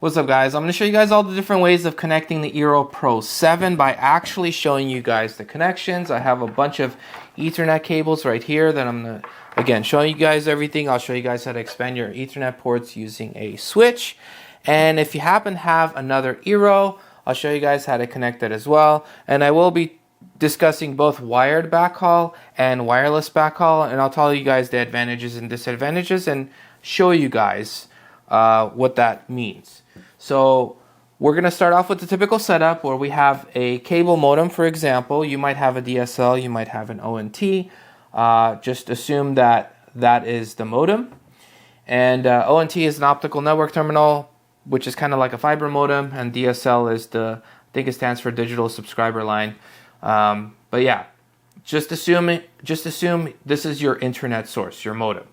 What's up, guys? I'm going to show you guys all the different ways of connecting the Eero Pro 7 by actually showing you guys the connections. I have a bunch of Ethernet cables right here that I'm going to, again, show you guys everything. I'll show you guys how to expand your Ethernet ports using a switch. And if you happen to have another Eero, I'll show you guys how to connect it as well. And I will be discussing both wired backhaul and wireless backhaul, and I'll tell you guys the advantages and disadvantages and show you guys what that means. So we're going to start off with the typical setup where we have a cable modem, for example. You might have a DSL, you might have an ONT. Just assume that that is the modem. And ONT is an optical network terminal, which is kind of like a fiber modem, and DSL is I think it stands for digital subscriber line. But yeah, just assume this is your internet source, your modem.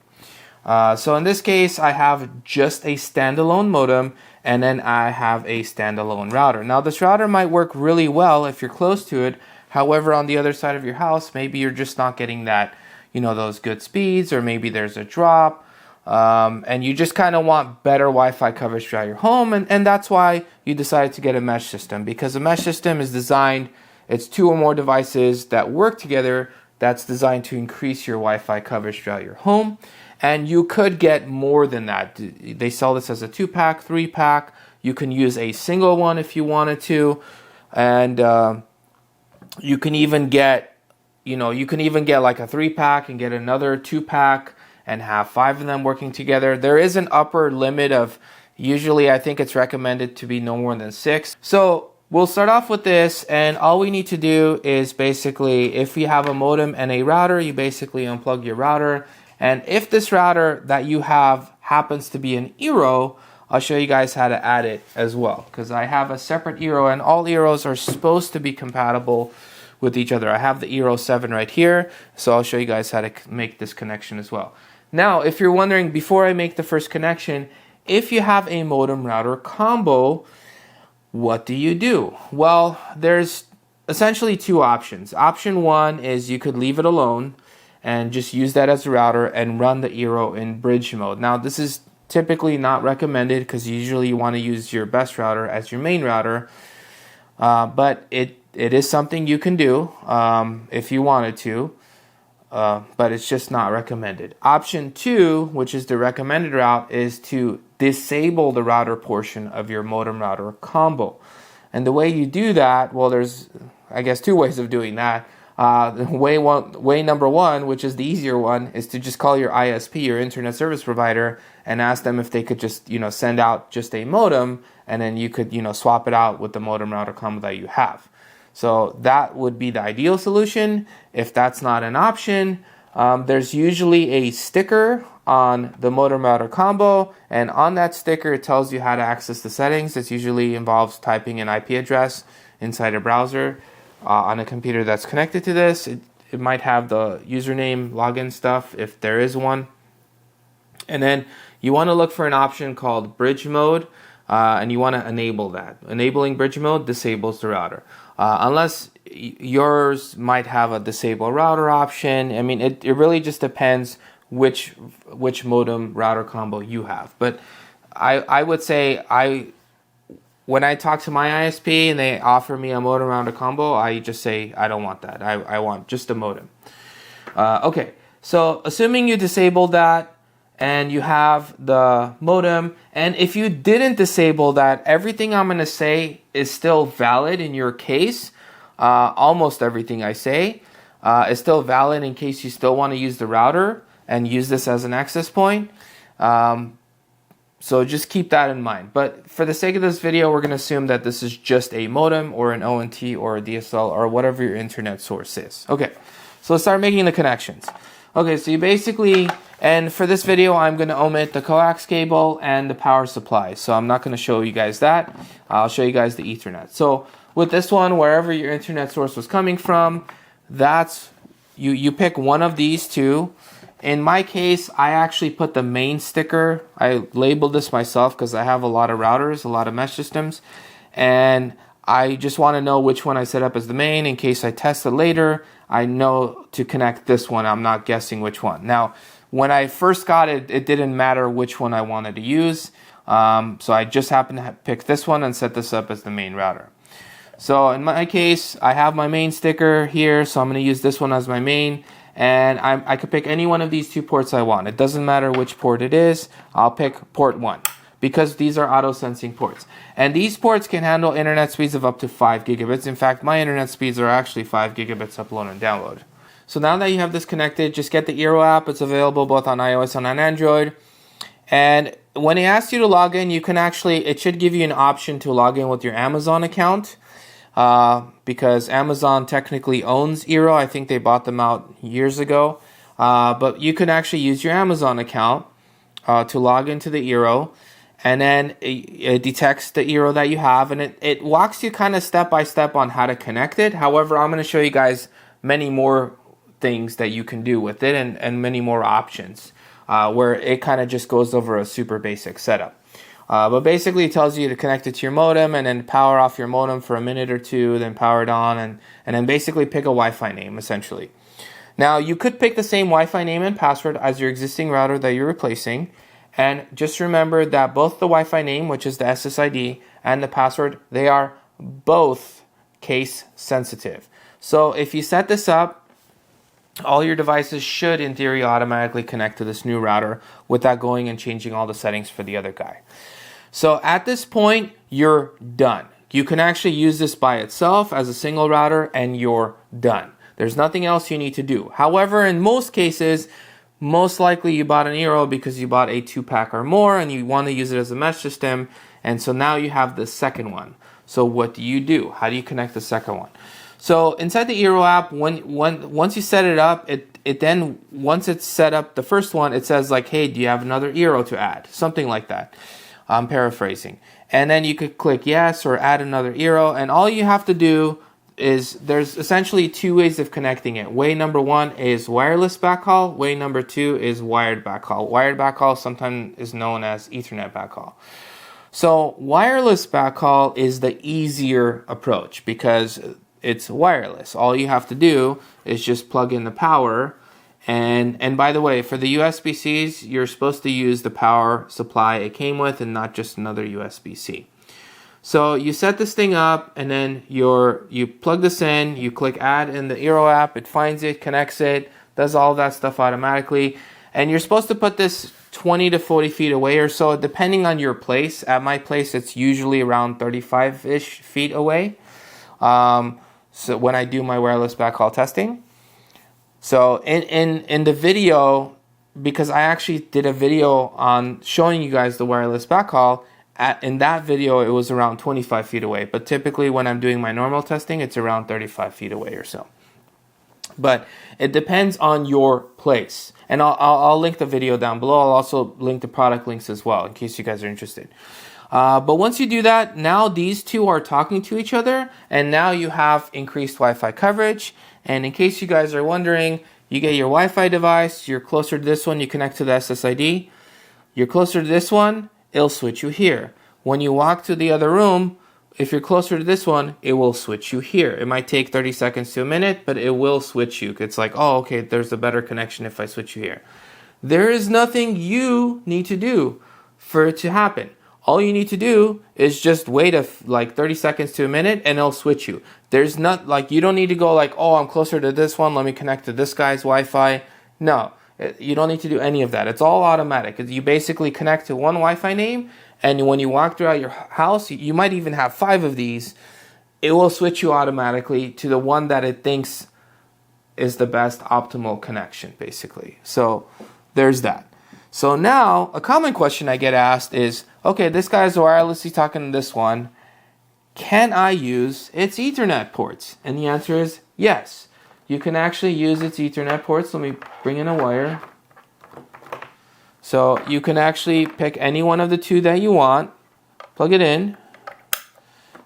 So in this case, I have just a standalone modem, and then I have a standalone router. Now this router might work really well if you're close to it. However, on the other side of your house, maybe you're just not getting that, those good speeds, or maybe there's a drop, and you just kind of want better Wi-Fi coverage throughout your home, and that's why you decided to get a mesh system, because a mesh system is designed, it's two or more devices that work together that's designed to increase your Wi-Fi coverage throughout your home. And you could get more than that. They sell this as a 2-pack, 3-pack. You can use a single one if you wanted to. And you can even get, like a 3-pack and get another 2-pack and have 5 of them working together. There is an upper limit of, usually I think it's recommended to be no more than 6. So we'll start off with this, and all we need to do is basically, if you have a modem and a router, you basically unplug your router. And if this router that you have happens to be an Eero, I'll show you guys how to add it as well, because I have a separate Eero, and all Eeros are supposed to be compatible with each other. I have the Eero 7 right here, so I'll show you guys how to make this connection as well. Now, if you're wondering, before I make the first connection, if you have a modem router combo, what do you do? Well, there's essentially two options. Option one is you could leave it alone and just use that as a router and run the Eero in bridge mode. Now, this is typically not recommended because usually you want to use your best router as your main router, but it is something you can do if you wanted to, but it's just not recommended. Option two, which is the recommended route, is to disable the router portion of your modem router combo. And the way you do that, well, there's, I guess, two ways of doing that. Way number one, which is the easier one, is to just call your ISP, your internet service provider, and ask them if they could just, send out just a modem, and then you could, swap it out with the modem router combo that you have. So that would be the ideal solution. If that's not an option, there's usually a sticker on the modem router combo, and on that sticker it tells you how to access the settings. It usually involves typing an IP address inside a browser. On a computer that's connected to this, it might have the username, login stuff, if there is one. And then you want to look for an option called bridge mode, and you want to enable that. Enabling bridge mode disables the router. Unless yours might have a disable router option. I mean, it really just depends which modem router combo you have. But I would say when I talk to my ISP and they offer me a modem router combo, I just say I don't want that. I want just a modem. Okay, so assuming you disabled that and you have the modem, and if you didn't disable that, everything I'm going to say is still valid in your case. Almost everything I say is still valid in case you still want to use the router and use this as an access point. So just keep that in mind. But for the sake of this video, we're going to assume that this is just a modem or an ONT or a DSL or whatever your internet source is. Okay, so let's start making the connections. Okay, so you basically, and for this video, I'm going to omit the coax cable and the power supply. So I'm not going to show you guys that. I'll show you guys the Ethernet. So with this one, wherever your internet source was coming from, that's, you pick one of these two. In my case, I actually put the main sticker. I labeled this myself because I have a lot of routers, a lot of mesh systems, and I just want to know which one I set up as the main in case I test it later. I know to connect this one. I'm not guessing which one. Now, when I first got it, it didn't matter which one I wanted to use. So I just happened to pick this one and set this up as the main router. So in my case, I have my main sticker here, so I'm going to use this one as my main, and I could pick any one of these 2 ports I want. It doesn't matter which port it is. I'll pick port 1 because these are auto sensing ports. And these ports can handle internet speeds of up to 5 gigabits. In fact, my internet speeds are actually 5 gigabits upload and download. So now that you have this connected, just get the Eero app. It's available both on iOS and on Android. And when it asks you to log in, you can actually, it should give you an option to log in with your Amazon account. Because Amazon technically owns Eero. I think they bought them out years ago. But you can actually use your Amazon account to log into the Eero. And then it detects the Eero that you have. And it walks you kind of step by step on how to connect it. However, I'm going to show you guys many more things that you can do with it and many more options. Where it kind of just goes over a super basic setup. But basically it tells you to connect it to your modem and then power off your modem for a minute or 2, then power it on, and then basically pick a Wi-Fi name, essentially. Now, you could pick the same Wi-Fi name and password as your existing router that you're replacing, and just remember that both the Wi-Fi name, which is the SSID, and the password, they are both case sensitive. So if you set this up, all your devices should, in theory, automatically connect to this new router without going and changing all the settings for the other guy. So at this point, you're done. You can actually use this by itself as a single router and you're done. There's nothing else you need to do. However, in most cases, most likely you bought an Eero because you bought a 2-pack or more and you want to use it as a mesh system. And so now you have the second one. So what do? How do you connect the second one? So inside the Eero app, once you set it up, it then, once it's set up the first one, it says like, hey, do you have another Eero to add? Something like that. I'm paraphrasing. And then you could click yes or add another Eero. And all you have to do is, there's essentially 2 ways of connecting it. Way number 1 is wireless backhaul. Way number 2 is wired backhaul. Wired backhaul sometimes is known as Ethernet backhaul. So wireless backhaul is the easier approach because it's wireless. All you have to do is just plug in the power. And by the way, for the USB-Cs, you're supposed to use the power supply it came with and not just another USB-C. So you set this thing up and then you plug this in, you click add in the Eero app, it finds it, connects it, does all that stuff automatically. And you're supposed to put this 20 to 40 feet away or so, depending on your place. At my place, it's usually around 35-ish feet away. So when I do my wireless backhaul testing. So in the video, because I actually did a video on showing you guys the wireless backhaul, in that video it was around 25 feet away. But typically when I'm doing my normal testing, it's around 35 feet away or so. But it depends on your place. And I'll link the video down below. I'll also link the product links as well in case you guys are interested. But once you do that, now these two are talking to each other, and now you have increased Wi-Fi coverage. And in case you guys are wondering, you get your Wi-Fi device, you're closer to this one, you connect to the SSID. You're closer to this one, it'll switch you here. When you walk to the other room, if you're closer to this one, it will switch you here. It might take 30 seconds to a minute, but it will switch you. It's like, oh, okay, there's a better connection if I switch you here. There is nothing you need to do for it to happen. All you need to do is just wait like 30 seconds to a minute and it'll switch you. There's not like, you don't need to go like, oh, I'm closer to this one, let me connect to this guy's Wi-Fi. No, you don't need to do any of that. It's all automatic. You basically connect to one Wi-Fi name, and when you walk throughout your house, you might even have 5 of these. It will switch you automatically to the one that it thinks is the best optimal connection, basically. So there's that. So now, a common question I get asked is, okay, this guy's wirelessly talking to this one. Can I use its Ethernet ports? And the answer is yes. You can actually use its Ethernet ports. Let me bring in a wire. So you can actually pick any one of the 2 that you want, plug it in,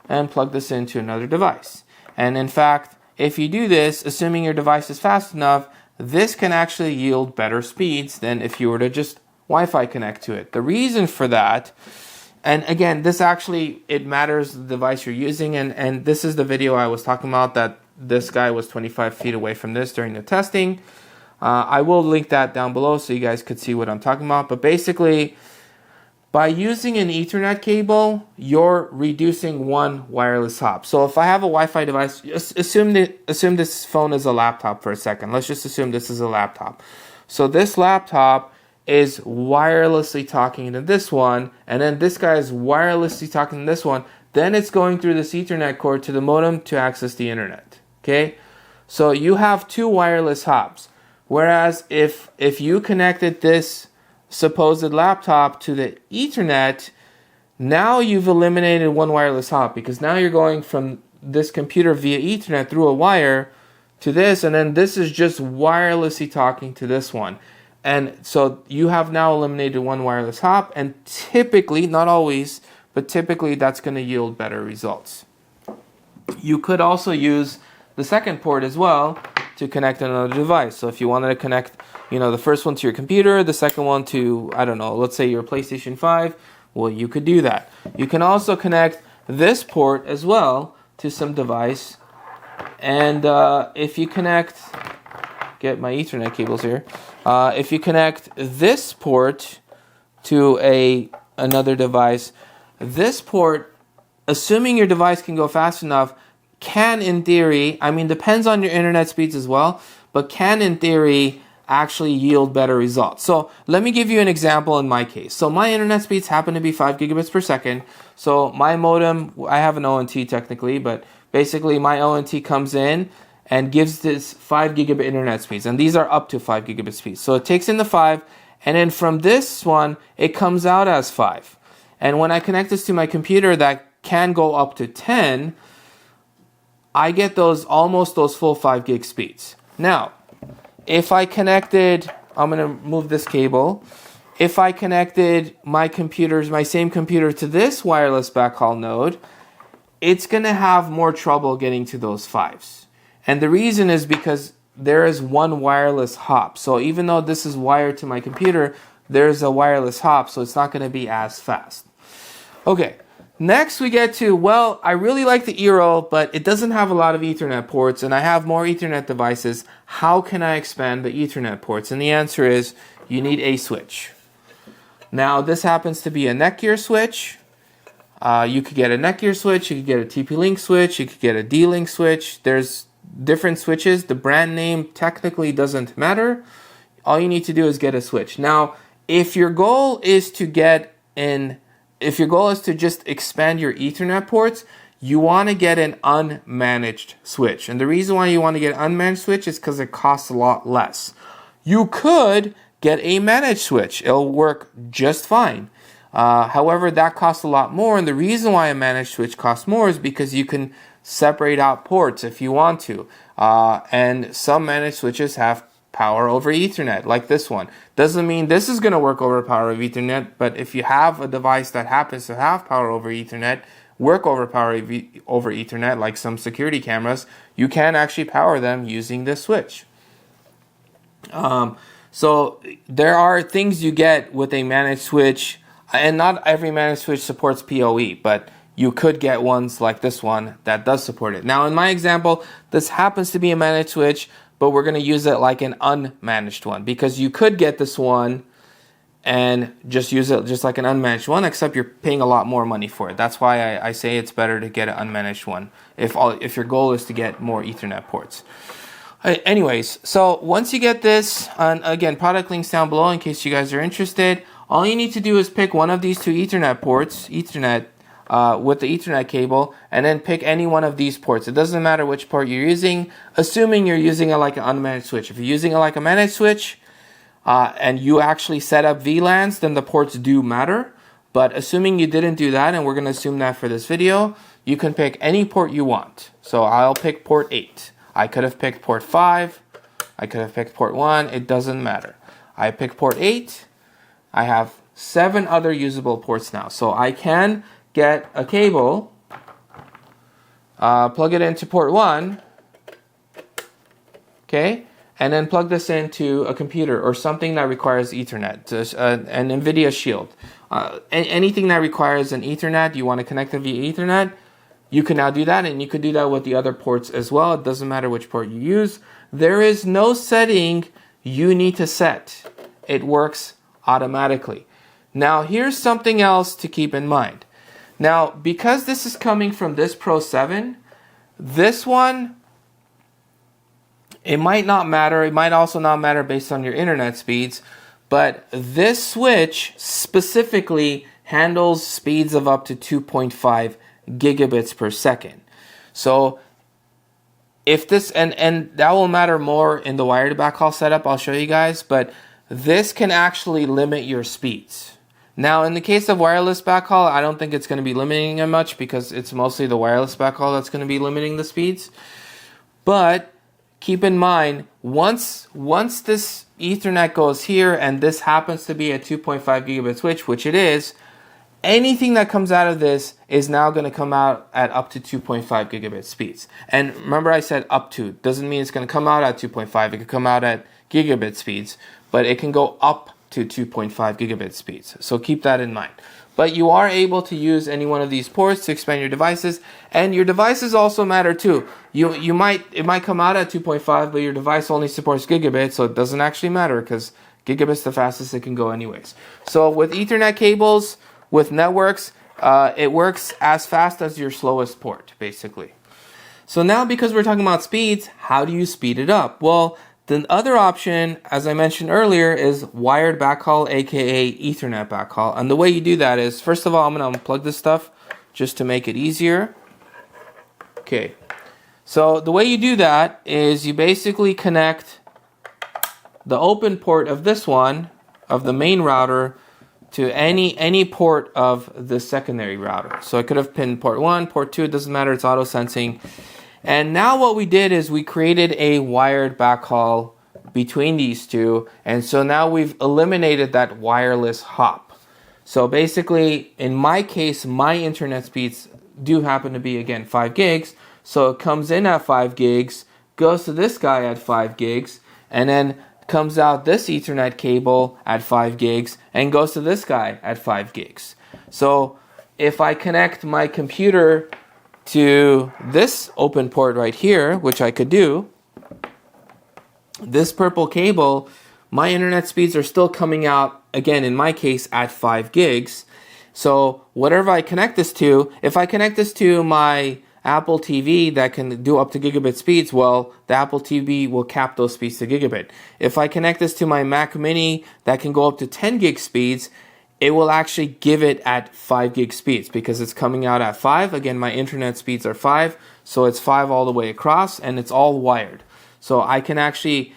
and plug this into another device. And in fact, if you do this, assuming your device is fast enough, this can actually yield better speeds than if you were to just Wi-Fi connect to it. The reason for that, and again, this actually, it matters the device you're using, and this is the video I was talking about that this guy was 25 feet away from this during the testing. I will link that down below so you guys could see what I'm talking about. But basically, By using an Ethernet cable, you're reducing one wireless hop. So if I have a Wi-Fi device, assume this phone is a laptop for a second. Let's just assume this is a laptop. So this laptop is wirelessly talking to this one, and then this guy is wirelessly talking to this one. Then it's going through this Ethernet cord to the modem to access the internet. Okay? So you have two wireless hops. Whereas if you connected this supposed laptop to the Ethernet, now you've eliminated one wireless hop, because now you're going from this computer via Ethernet through a wire to this, and then this is just wirelessly talking to this one. And so you have now eliminated one wireless hop, and typically, not always, but typically that's going to yield better results. You could also use the second port as well to connect another device. So if you wanted to connect, the first one to your computer, the second one to, I don't know, let's say your PlayStation 5, well, you could do that. You can also connect this port as well to some device. And if you connect, get my Ethernet cables here. If you connect this port to another device, this port, assuming your device can go fast enough, can in theory, depends on your internet speeds as well, but can in theory actually yield better results. So let me give you an example in my case. So my internet speeds happen to be 5 gigabits per second. So my modem, I have an ONT technically, but basically my ONT comes in and gives this 5 gigabit internet speeds, and these are up to 5 gigabit speeds. So it takes in the 5, and then from this one, it comes out as 5. And when I connect this to my computer that can go up to 10, I get almost those full 5 gig speeds. Now, if I connected, I'm going to move this cable. If I connected my same computer to this wireless backhaul node, it's going to have more trouble getting to those 5s. And the reason is because there is one wireless hop. So even though this is wired to my computer, there's a wireless hop, so it's not going to be as fast. Okay. Next we get to, well, I really like the Eero, but it doesn't have a lot of Ethernet ports, and I have more Ethernet devices. How can I expand the Ethernet ports? And the answer is, you need a switch. Now, this happens to be a NETGEAR switch. You could get a NETGEAR switch, you could get a TP-Link switch, you could get a D-Link switch. There's different switches. The brand name technically doesn't matter. All you need to do is get a switch. Now, if your goal is to just expand your Ethernet ports, you want to get an unmanaged switch. And the reason why you want to get an unmanaged switch is because it costs a lot less. You could get a managed switch. It'll work just fine. However, that costs a lot more. And the reason why a managed switch costs more is because you can separate out ports if you want to. And some managed switches have power over Ethernet, like this one. Doesn't mean this is going to work over power over Ethernet, but if you have a device that happens to have power over Ethernet, work over power over Ethernet, like some security cameras, you can actually power them using this switch. So there are things you get with a managed switch, and not every managed switch supports PoE, but you could get ones like this one that does support it. Now in my example, this happens to be a managed switch, but we're going to use it like an unmanaged one, because you could get this one and just use it just like an unmanaged one, except you're paying a lot more money for it. That's why I say it's better to get an unmanaged one if your goal is to get more Ethernet ports. Anyways, so once you get this, and again, product links down below in case you guys are interested. All you need to do is pick one of these two Ethernet ports, with the Ethernet cable, and then pick any one of these ports. It doesn't matter which port you're using, assuming you're using it like an unmanaged switch. If you're using it like a managed switch, and you actually set up VLANs, then the ports do matter. But assuming you didn't do that, and we're going to assume that for this video, you can pick any port you want. So I'll pick port 8. I could have picked port 5. I could have picked port 1. It doesn't matter. I pick port 8. I have 7 other usable ports now. So I can get a cable, plug it into port 1, okay, and then plug this into a computer or something that requires Ethernet, an NVIDIA Shield. Anything that requires an Ethernet, you want to connect it via Ethernet, you can now do that, and you could do that with the other ports as well. It doesn't matter which port you use. There is no setting you need to set. It works automatically. Now here's something else to keep in mind. Now, because this is coming from this Pro 7, this one, it might not matter. It might also not matter based on your internet speeds, but this switch specifically handles speeds of up to 2.5 gigabits per second. So if this, and that will matter more in the wired backhaul setup, I'll show you guys, but this can actually limit your speeds. Now, in the case of wireless backhaul, I don't think it's going to be limiting it much because it's mostly the wireless backhaul that's going to be limiting the speeds. But keep in mind, once this Ethernet goes here and this happens to be a 2.5 gigabit switch, which it is, anything that comes out of this is now going to come out at up to 2.5 gigabit speeds. And remember I said up to. Doesn't mean it's going to come out at 2.5. It could come out at gigabit speeds, but it can go up to 2.5 gigabit speeds. So keep that in mind. But you are able to use any one of these ports to expand your devices, and your devices also matter too. It might come out at 2.5, but your device only supports gigabit, so it doesn't actually matter because gigabit's the fastest it can go anyways. So with Ethernet cables, with networks, it works as fast as your slowest port, basically. So now, because we're talking about speeds, how do you speed it up? Well, the other option, as I mentioned earlier, is wired backhaul, aka Ethernet backhaul. And the way you do that is, first of all, I'm going to unplug this stuff just to make it easier. Okay, so the way you do that is you basically connect the open port of this one, of the main router, to any port of the secondary router. So I could have pinned port 1, port 2, it doesn't matter, it's auto sensing. And now what we did is we created a wired backhaul between these two, and so now we've eliminated that wireless hop. So basically, in my case, my internet speeds do happen to be, again, 5 gigs, so it comes in at 5 gigs, goes to this guy at 5 gigs, and then comes out this Ethernet cable at 5 gigs, and goes to this guy at 5 gigs. So if I connect my computer to this open port right here, which I could do, this purple cable, my internet speeds are still coming out, again, in my case, at 5 gigs. So whatever I connect this to, if I connect this to my Apple TV that can do up to gigabit speeds, well, the Apple TV will cap those speeds to gigabit. If I connect this to my Mac Mini that can go up to 10 gig speeds, it will actually give it at 5 gig speeds because it's coming out at 5. Again, my internet speeds are 5, so it's 5 all the way across, and it's all wired. So I can actually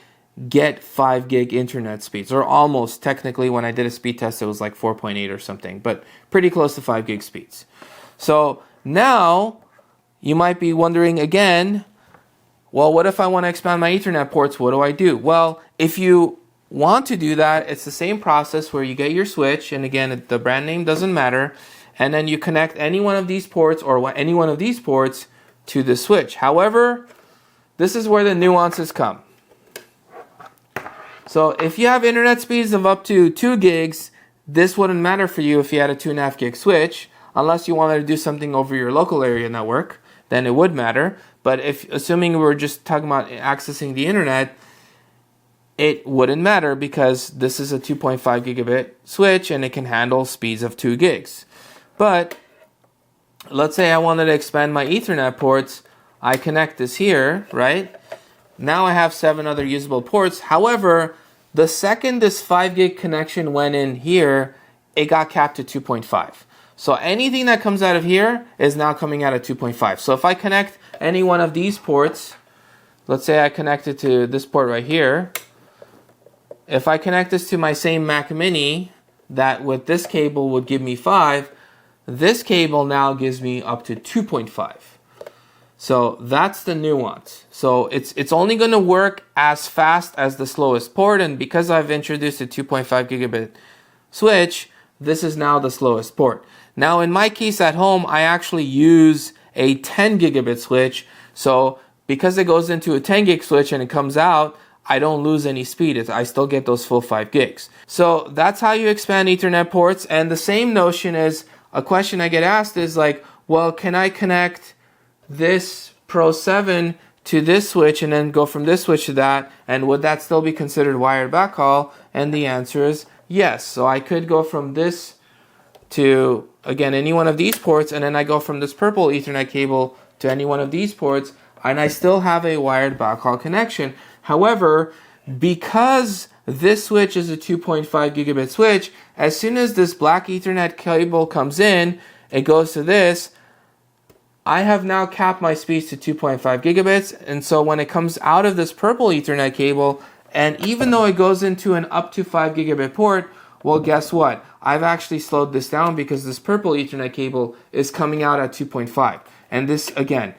get 5 gig internet speeds, or almost. Technically, when I did a speed test, it was like 4.8 or something, but pretty close to 5 gig speeds. So now you might be wondering again, well, what if I want to expand my Ethernet ports? What do I do? Well, if you want to do that, it's the same process where you get your switch, and again, the brand name doesn't matter, and then you connect any one of these ports or any one of these ports to the switch. However, this is where the nuances come. So if you have internet speeds of up to 2 gigs, this wouldn't matter for you if you had a 2.5 gig switch, unless you wanted to do something over your local area network, then it would matter. But if, assuming we're just talking about accessing the internet, it wouldn't matter because this is a 2.5 gigabit switch and it can handle speeds of 2 gigs. But let's say I wanted to expand my Ethernet ports. I connect this here, right? Now I have 7 other usable ports. However, the second this 5 gig connection went in here, it got capped to 2.5. So anything that comes out of here is now coming out at 2.5. So if I connect any one of these ports, let's say I connect it to this port right here. If I connect this to my same Mac Mini, that with this cable would give me 5, this cable now gives me up to 2.5. So that's the nuance. So it's only going to work as fast as the slowest port, and because I've introduced a 2.5 gigabit switch, this is now the slowest port. Now in my case at home, I actually use a 10 gigabit switch. So because it goes into a 10 gig switch and it comes out, I don't lose any speed. I still get those full 5 gigs. So that's how you expand Ethernet ports. And the same notion is, a question I get asked is like, well, can I connect this Pro 7 to this switch and then go from this switch to that, and would that still be considered wired backhaul? And the answer is Yes, so I could go from this to, again, any one of these ports, and then I go from this purple Ethernet cable to any one of these ports, and I still have a wired backhaul connection. However, because this switch is a 2.5 gigabit switch, as soon as this black Ethernet cable comes in, it goes to this, I have now capped my speeds to 2.5 gigabits, and so when it comes out of this purple Ethernet cable, and even though it goes into an up to 5 gigabit port, well, guess what? I've actually slowed this down because this purple Ethernet cable is coming out at 2.5. And this, again,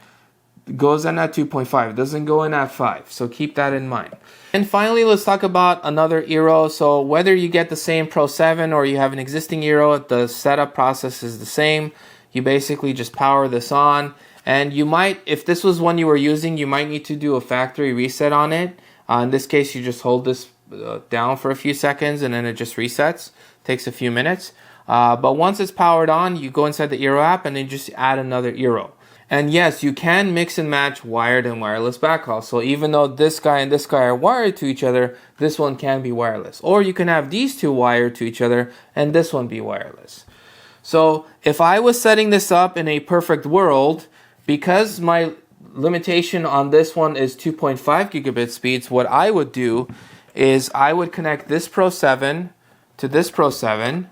goes in at 2.5. It doesn't go in at 5. So keep that in mind. And finally, let's talk about another Eero. So whether you get the same Pro 7 or you have an existing Eero, the setup process is the same. You basically just power this on. And you might, if this was one you were using, you might need to do a factory reset on it. In this case, you just hold this down for a few seconds and then it just resets. Takes a few minutes. But once it's powered on, you go inside the Eero app and then just add another Eero. And yes, you can mix and match wired and wireless backhaul. So even though this guy and this guy are wired to each other, this one can be wireless. Or you can have these two wired to each other and this one be wireless. So if I was setting this up in a perfect world, because my limitation on this one is 2.5 gigabit speeds, what I would do is I would connect this Pro 7 to this Pro 7.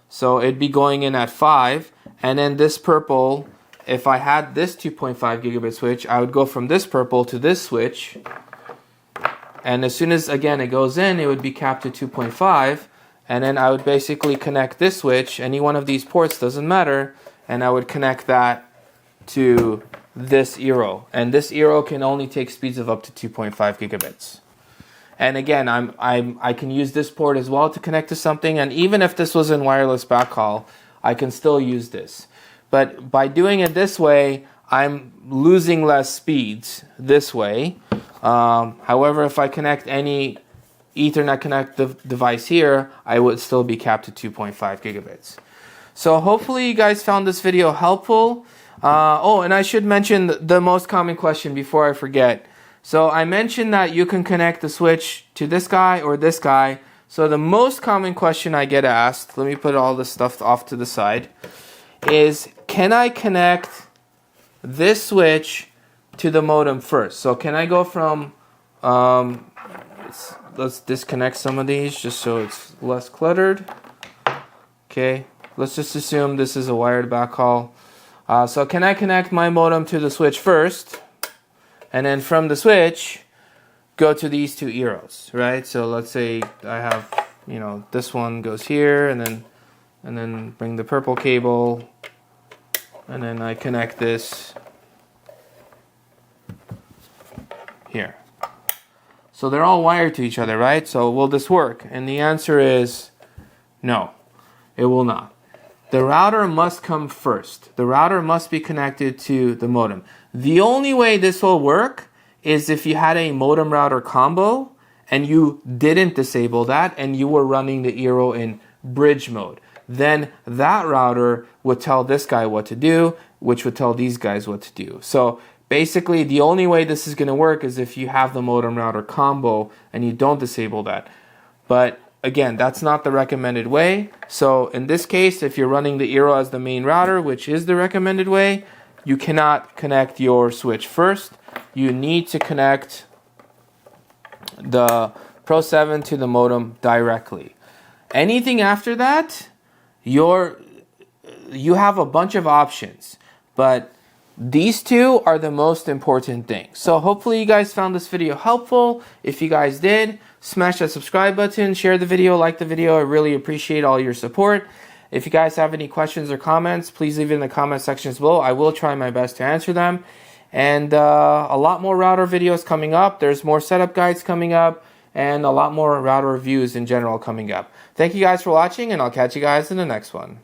So it'd be going in at 5. And then this purple, if I had this 2.5 gigabit switch, I would go from this purple to this switch. And as soon as, again, it goes in, it would be capped to 2.5. And then I would basically connect this switch, any one of these ports, doesn't matter, and I would connect that to this Eero. And this Eero can only take speeds of up to 2.5 gigabits. And again, I can use this port as well to connect to something, and even if this was in wireless backhaul, I can still use this. But by doing it this way, I'm losing less speeds this way. However, if I connect any Ethernet connective device here, I would still be capped to 2.5 gigabits. So hopefully you guys found this video helpful. Oh, and I should mention the most common question before I forget. So I mentioned that you can connect the switch to this guy or this guy. So the most common question I get asked, let me put all this stuff off to the side, is can I connect this switch to the modem first? So can I go from, let's disconnect some of these just so it's less cluttered. Okay, let's just assume this is a wired backhaul. So can I connect my modem to the switch first, and then from the switch go to these two Eeros, right? So let's say I have, this one goes here, and then bring the purple cable, and then I connect this here. So they're all wired to each other, right? So will this work? And the answer is no, it will not. The router must come first. The router must be connected to the modem. The only way this will work is if you had a modem router combo and you didn't disable that and you were running the Eero in bridge mode. Then that router would tell this guy what to do, which would tell these guys what to do. So basically, the only way this is going to work is if you have the modem router combo and you don't disable that. But again, that's not the recommended way. So in this case, if you're running the Eero as the main router, which is the recommended way, you cannot connect your switch first. You need to connect the Pro 7 to the modem directly. Anything after that, you have a bunch of options, but these two are the most important things. So hopefully you guys found this video helpful. If you guys did, smash that subscribe button, share the video, like the video. I really appreciate all your support. If you guys have any questions or comments, please leave it in the comment sections below. I will try my best to answer them. And a lot more router videos coming up. There's more setup guides coming up, and a lot more router reviews in general coming up. Thank you guys for watching, and I'll catch you guys in the next one.